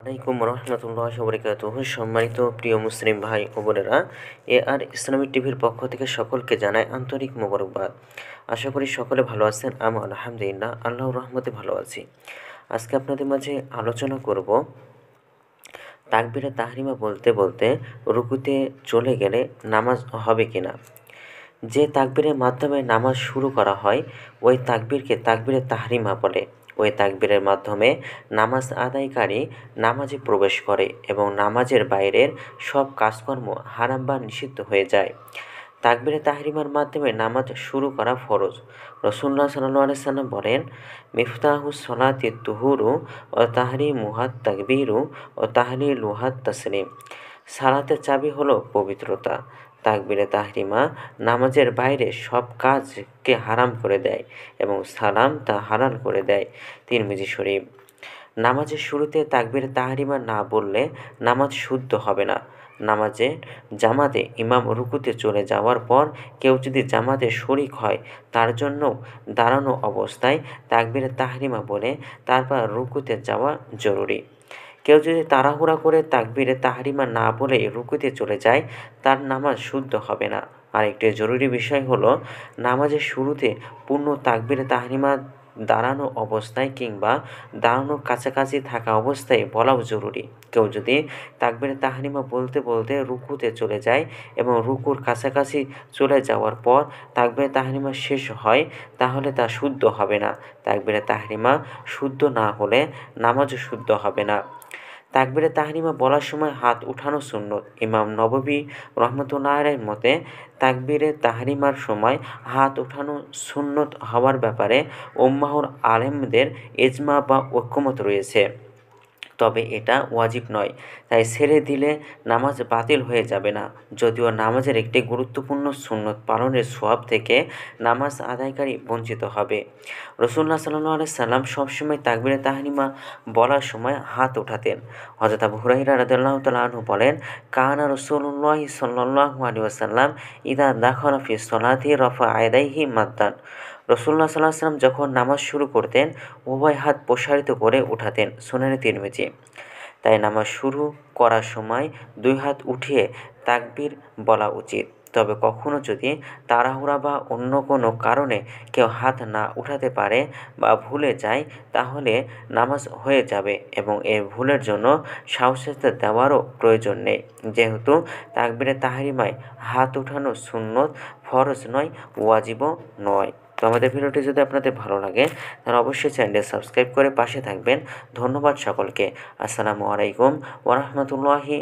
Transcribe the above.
আলাইকুম রহমতুল্লাহি ওয়া বারাকাতুহু। সম্মানিত প্রিয় মুসলিম ভাই ও বোনেরা, আর ইসলামিক টিভির পক্ষ থেকে সকলকে জানাই আন্তরিক মোবারকবাদ। আশা করি সকলে ভালো আছেন। আমি আলহামদুলিল্লাহ আল্লাহর রহমতে ভালো আছি। আজকে আপনাদের মাঝে আলোচনা করব তাকবীরে তাহরিমা বলতে বলতে রুকুতে চলে গেলে নামাজ হবে কিনা। যে তাকবীরের মাধ্যমে নামাজ শুরু করা হয় ওই তাকবীরকে তাকবীরে তাহরিমা বলে। ওই তাকবীরের মাধ্যমে নামাজ আদায়কারী নামাজে প্রবেশ করে এবং নামাজের বাইরের সব কাজকর্ম হারাম বা নিষিদ্ধ হয়ে যায়। তাকবীরে তাহরিমার মাধ্যমে নামাজ শুরু করা ফরজ। রাসূলুল্লাহ সাল্লাল্লাহু আলাইহি সাল্লাম বলেন, মিফতাহুস সলাতি তুহুরু ও তাহরিমুহাত তাকবীরু ও তাহলিলুহাত তাসলিম। সালাতের চাবি হলো পবিত্রতা। তাকবীরে তাহরিমা নামাজের বাইরে সব কাজকে হারাম করে দেয় এবং সালাম তা হালাল করে দেয়। তিরমিজি শরীফ। নামাজের শুরুতে তাকবীরে তাহরিমা না বললে নামাজ শুদ্ধ হবে না। জামাতে ইমাম রুকুতে চলে যাওয়ার পর কেউ যদি জামাতে শরিক হয় তার জন্য দাঁড়ানো অবস্থায় তাকবীরে তাহরিমা বলে তারপর রুকুতে যাওয়া জরুরি। কেউ যদি তাড়াহুড়া করে তাকবীরে তাহরিমা না বলে রুকুতে চলে যায় তার নামাজ শুদ্ধ হবে না। আরেকটি জরুরি বিষয় হলো নামাজের শুরুতে পূর্ণ তাকবীরে তাহরিমা দাঁড়ানো অবস্থায় কিংবা দাঁড়ানোর কাছাকাছি থাকা অবস্থায় বলাও জরুরি। কেউ যদি তাকবীরে তাহরিমা বলতে বলতে রুকুতে চলে যায় এবং রুকুর কাছাকাছি চলে যাওয়ার পর তাকবীরে তাহরিমা শেষ হয় তাহলে তা শুদ্ধ হবে না। তাকবীরে তাহরিমা শুদ্ধ না হলে নামাজও শুদ্ধ হবে না। তাকবীরে তাহরিমা বলার সময় হাত উঠানো সুন্নত। ইমাম নববী রহমতুল্লাহ আলাইহির মতে তাকবীরে তাহরিমার সময় হাত উঠানো সুন্নত হওয়ার ব্যাপারে উম্মাহর আলেমদের ইজমা বা ঐক্যমত রয়েছে, তবে এটা ওয়াজিব নয়। তাই ছেড়ে দিলে নামাজ বাতিল হয়ে যাবে না। যদিও নামাজের একটি গুরুত্বপূর্ণ সুন্নত পালনের সওয়াব থেকে নামাজ আদায়কারী বঞ্চিত হবে। রাসূলুল্লাহ সাল্লাল্লাহু আলাইহি সাল্লাম সবসময় তাকবীরে তাহরিমা বলার সময় হাত উঠাতেন। হযরত আবু হুরায়রা রাদিয়াল্লাহু তাআলা আনহু বলেন, কানা রাসূলুল্লাহি সাল্লাল্লাহু আলাইহি ওয়াসাল্লাম ইযা দাখালা ফি সলাতি রাফা ইয়াদাইহি মাদ্দান। রাসূলুল্লাহ সাল্লাল্লাহু আলাইহি ওয়াসাল্লাম যখন নামাজ শুরু করতেন উভয় হাত প্রসারিত করে উঠাতেন। সুনানে তিরমিজি। তাই নামাজ শুরু করার সময় দুই হাত উঠিয়ে তাকবীর বলা উচিত। তবে কখনো যদি তাড়াহুড়া বা অন্য কোনো কারণে কেউ হাত না উঠাতে পারে বা ভুলে যায় তাহলে নামাজ হয়ে যাবে এবং এই ভুলের জন্য শাস্তি দেওয়ারও প্রয়োজন নেই, যেহেতু তাকবীরে তাহরিমায় হাত উঠানো সুন্নত, ফরজ নয়, ওয়াজিবও নয়। তো আমাদের ভিডিওটি যদি আপনাদের ভালো লাগে তাহলে অবশ্যই চ্যানেলটি সাবস্ক্রাইব করে পাশে থাকবেন। ধন্যবাদ সকলকে। আসসালামু আলাইকুম ওয়া রাহমাতুল্লাহি